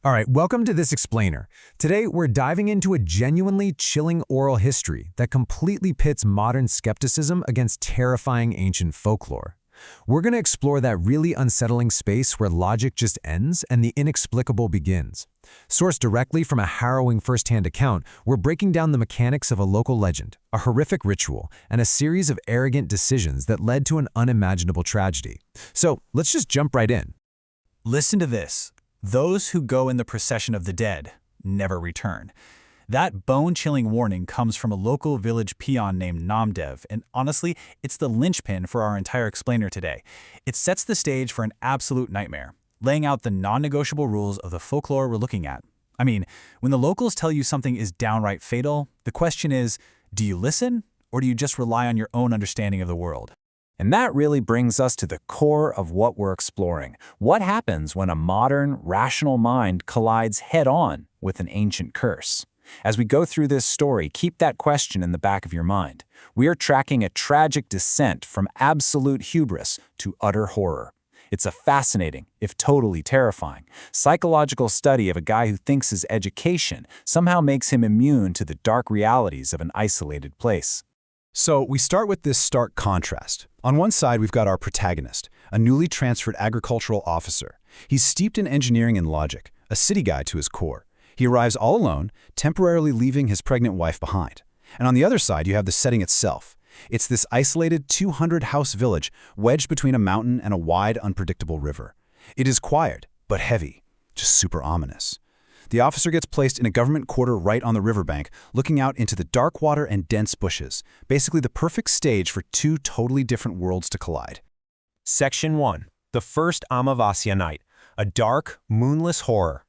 All right, welcome to This Explainer. Today, we're diving into a genuinely chilling oral history that completely pits modern skepticism against terrifying ancient folklore. We're going to explore that really unsettling space where logic just ends and the inexplicable begins. Sourced directly from a harrowing first-hand account, we're breaking down the mechanics of a local legend, a horrific ritual, and a series of arrogant decisions that led to an unimaginable tragedy. So, let's just jump right in. Listen to this. Those who go in the Procession of the Dead never return. That bone-chilling warning comes from a local village peon named Namdev, and honestly, it's the linchpin for our entire explainer today. It sets the stage for an absolute nightmare, laying out the non-negotiable rules of the folklore we're looking at. I mean, when the locals tell you something is downright fatal, the question is, do you listen, or do you just rely on your own understanding of the world? And that really brings us to the core of what we're exploring. What happens when a modern, rational mind collides head-on with an ancient curse? As we go through this story, keep that question in the back of your mind. We are tracking a tragic descent from absolute hubris to utter horror. It's a fascinating, if totally terrifying, psychological study of a guy who thinks his education somehow makes him immune to the dark realities of an isolated place. So we start with this stark contrast. On one side, we've got our protagonist, a newly transferred agricultural officer. He's steeped in engineering and logic, a city guy to his core. He arrives all alone, temporarily leaving his pregnant wife behind. And on the other side, you have the setting itself. It's this isolated 200-house village wedged between a mountain and a wide, unpredictable river. It is quiet, but heavy, just super ominous. The officer gets placed in a government quarter right on the riverbank, looking out into the dark water and dense bushes, basically the perfect stage for two totally different worlds to collide. Section 1. The First Amavasya Night, a dark, moonless horror.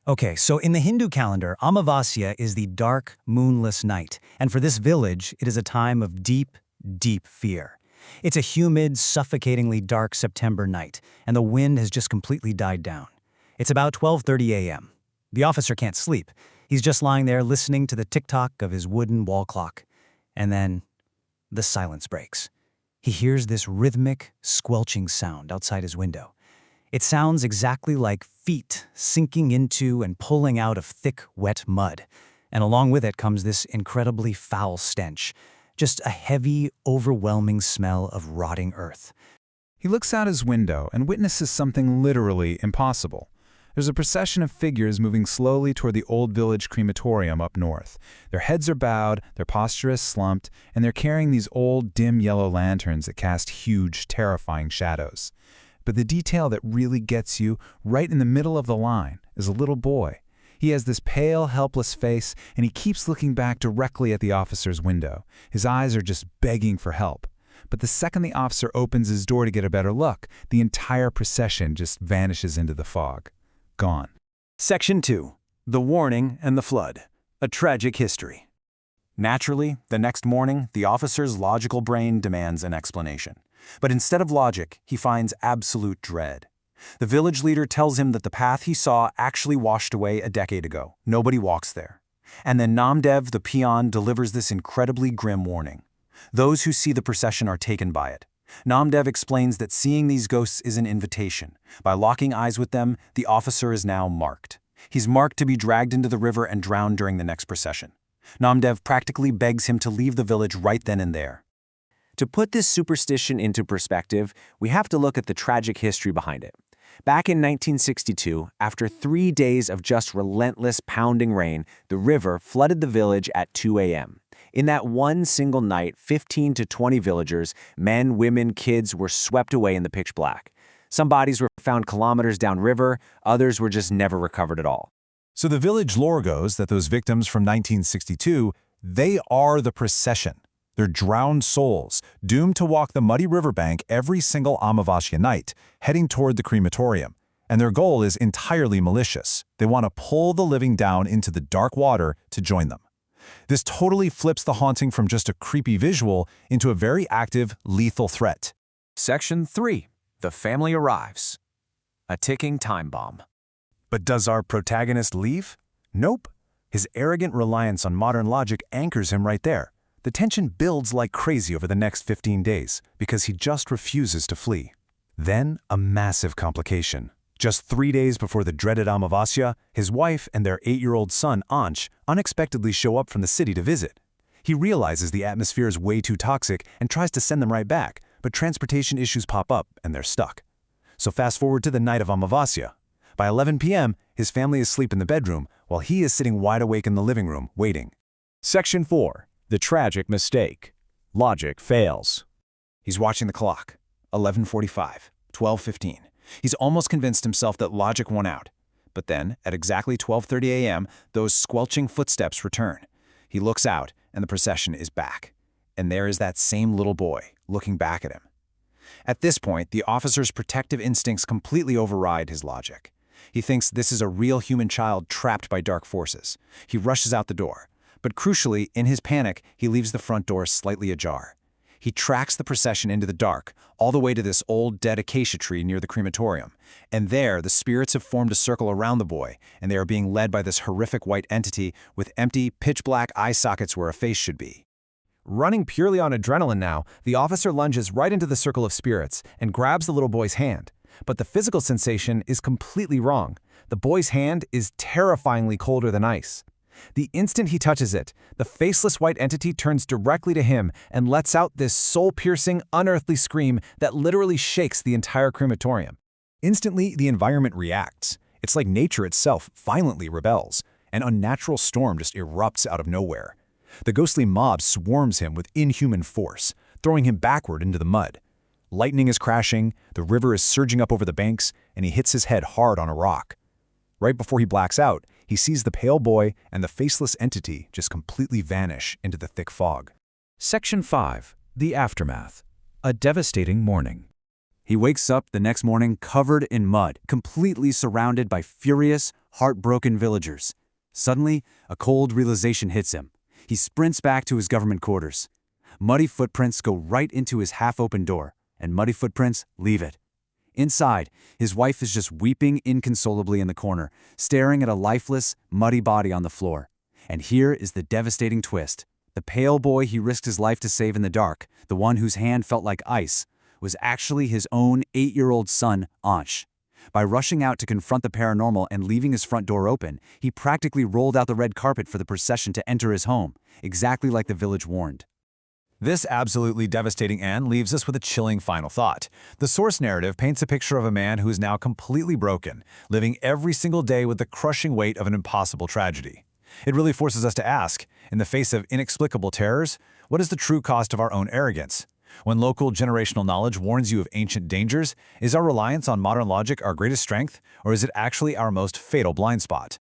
Okay, so in the Hindu calendar, Amavasya is the dark, moonless night, and for this village, it is a time of deep, deep fear. It's a humid, suffocatingly dark September night, and the wind has just completely died down. It's about 12:30 a.m. The officer can't sleep. He's just lying there listening to the tick-tock of his wooden wall clock. And then, the silence breaks. He hears this rhythmic, squelching sound outside his window. It sounds exactly like feet sinking into and pulling out of thick, wet mud. And along with it comes this incredibly foul stench. Just a heavy, overwhelming smell of rotting earth. He looks out his window and witnesses something literally impossible. There's a procession of figures moving slowly toward the old village crematorium up north. Their heads are bowed, their posture is slumped, and they're carrying these old, dim yellow lanterns that cast huge, terrifying shadows. But the detail that really gets you, right in the middle of the line, is a little boy. He has this pale, helpless face, and he keeps looking back directly at the officer's window. His eyes are just begging for help. But the second the officer opens his door to get a better look, the entire procession just vanishes into the fog. Gone. Section 2. The Warning and the Flood, a tragic history. Naturally, the next morning, the officer's logical brain demands an explanation. But instead of logic, he finds absolute dread. The village leader tells him that the path he saw actually washed away a decade ago. Nobody walks there. And then Namdev, the peon, delivers this incredibly grim warning. Those who see the procession are taken by it. Namdev explains that seeing these ghosts is an invitation. By locking eyes with them, the officer is now marked. He's marked to be dragged into the river and drowned during the next procession. Namdev practically begs him to leave the village right then and there. To put this superstition into perspective, we have to look at the tragic history behind it. Back in 1962, after 3 days of just relentless pounding rain, the river flooded the village at 2 a.m. In that one single night, 15 to 20 villagers, men, women, kids, were swept away in the pitch black. Some bodies were found kilometers downriver, others were just never recovered at all. So the village lore goes that those victims from 1962, they are the procession. They're drowned souls, doomed to walk the muddy riverbank every single Amavasya night, heading toward the crematorium. And their goal is entirely malicious. They want to pull the living down into the dark water to join them. This totally flips the haunting from just a creepy visual into a very active, lethal threat. Section 3. The family arrives. A ticking time bomb. But does our protagonist leave? Nope. His arrogant reliance on modern logic anchors him right there. The tension builds like crazy over the next 15 days because he just refuses to flee. Then, a massive complication. Just 3 days before the dreaded Amavasya, his wife and their 8-year-old son, Ansh, unexpectedly show up from the city to visit. He realizes the atmosphere is way too toxic and tries to send them right back, but transportation issues pop up and they're stuck. So fast forward to the night of Amavasya. By 11 p.m., his family is asleep in the bedroom while he is sitting wide awake in the living room, waiting. Section 4. The tragic mistake. Logic fails. He's watching the clock. 11:45, 12:15. He's almost convinced himself that logic won out. But then, at exactly 12:30 a.m., those squelching footsteps return. He looks out, and the procession is back. And there is that same little boy, looking back at him. At this point, the officer's protective instincts completely override his logic. He thinks this is a real human child trapped by dark forces. He rushes out the door. But crucially, in his panic, he leaves the front door slightly ajar. He tracks the procession into the dark, all the way to this old dead acacia tree near the crematorium. And there, the spirits have formed a circle around the boy, and they are being led by this horrific white entity with empty, pitch-black eye sockets where a face should be. Running purely on adrenaline now, the officer lunges right into the circle of spirits and grabs the little boy's hand. But the physical sensation is completely wrong. The boy's hand is terrifyingly colder than ice. The instant he touches it, the faceless white entity turns directly to him and lets out this soul-piercing, unearthly scream that literally shakes the entire crematorium. Instantly, the environment reacts. It's like nature itself violently rebels. An unnatural storm just erupts out of nowhere. The ghostly mob swarms him with inhuman force, throwing him backward into the mud. Lightning is crashing, the river is surging up over the banks, and he hits his head hard on a rock. Right before he blacks out, he sees the pale boy and the faceless entity just completely vanish into the thick fog. Section 5. The aftermath. A devastating morning. He wakes up the next morning covered in mud, completely surrounded by furious, heartbroken villagers. Suddenly, a cold realization hits him. He sprints back to his government quarters. Muddy footprints go right into his half-open door, and muddy footprints leave it. Inside, his wife is just weeping inconsolably in the corner, staring at a lifeless, muddy body on the floor. And here is the devastating twist. The pale boy he risked his life to save in the dark, the one whose hand felt like ice, was actually his own 8-year-old son, Ansh. By rushing out to confront the paranormal and leaving his front door open, he practically rolled out the red carpet for the procession to enter his home, exactly like the village warned. This absolutely devastating end leaves us with a chilling final thought. The source narrative paints a picture of a man who is now completely broken, living every single day with the crushing weight of an impossible tragedy. It really forces us to ask, in the face of inexplicable terrors, what is the true cost of our own arrogance? When local generational knowledge warns you of ancient dangers, is our reliance on modern logic our greatest strength, or is it actually our most fatal blind spot?